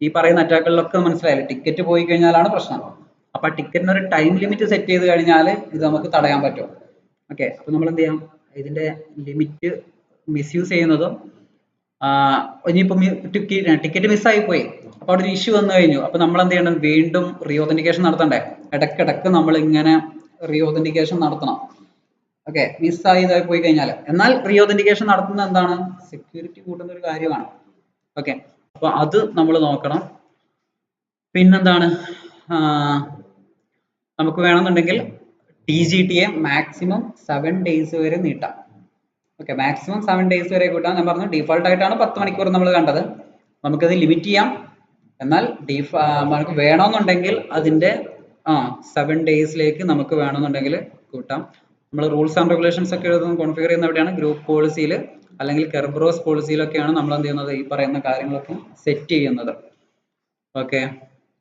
ഈ പറയുന്ന അറ്റാക്കുകളിലൊക്കെ മനസ്സിലായില്ലേ, ടിക്കറ്റ് പോയി കഴിഞ്ഞാലാണ് പ്രശ്നം. അപ്പൊ ആ ടിക്കറ്റിന് ഒരു ടൈം ലിമിറ്റ് സെറ്റ് ചെയ്ത് കഴിഞ്ഞാൽ ഇത് നമുക്ക് തടയാൻ പറ്റും. ഓക്കെ, അപ്പൊ നമ്മൾ എന്ത് ചെയ്യാം, ഇതിന്റെ ലിമിറ്റ് മിസ്യൂസ് ചെയ്യുന്നതും ഇനിയിപ്പം ടിക്കറ്റ് മിസ്സായി പോയി, അപ്പൊ അവിടെ ഒരു ഇഷ്യൂ വന്നു കഴിഞ്ഞു, അപ്പൊ നമ്മൾ എന്ത് ചെയ്യണം, വീണ്ടും റീഓതന്റിക്കേഷൻ നടത്തണ്ടേ. ഇടയ്ക്കിടയ്ക്ക് നമ്മൾ ഇങ്ങനെ റീഓതന്റിക്കേഷൻ നടത്തണം. ഓക്കെ, മിസ്സായി ഇതായി പോയി കഴിഞ്ഞാൽ. എന്നാൽ റീഓതന്റിക്കേഷൻ നടത്തുന്നത് എന്താണ്, സെക്യൂരിറ്റി കൂട്ടുന്ന ഒരു കാര്യമാണ്. ഓക്കെ, അപ്പൊ അത് നമ്മൾ നോക്കണം. പിന്നെന്താണ്, നമുക്ക് വേണമെന്നുണ്ടെങ്കിൽ TGT-യെ മാക്സിമം 7 days വരെ നീട്ടാം. ഓക്കെ, മാക്സിമം 7 days വരെ കൂട്ടാം. ഞാൻ പറഞ്ഞു ഡീഫോൾട്ട് ആയിട്ടാണ് 10 മണിക്കൂർ നമ്മൾ കണ്ടത്. നമുക്കത് ലിമിറ്റ് ചെയ്യാം. എന്നാൽ നമുക്ക് വേണമെന്നുണ്ടെങ്കിൽ അതിന്റെ 7 daysലേക്ക് നമുക്ക് വേണമെന്നുണ്ടെങ്കിൽ കൂട്ടാം. നമ്മൾ റൂൾസ് ആൻഡ് റെഗുലേഷൻസ് ഒക്കെ എഴുതുന്നത് കോൺഫിഗർ ചെയ്യുന്ന എവിടെയാണ്, ഗ്രൂപ്പ് പോളിസിയിൽ അല്ലെങ്കിൽ കെർബറോസ് പോളിസിയിലൊക്കെയാണ് നമ്മൾ എന്ത് ചെയ്യുന്നത്, ഈ പറയുന്ന കാര്യങ്ങളൊക്കെ സെറ്റ് ചെയ്യുന്നത്. ഓക്കെ.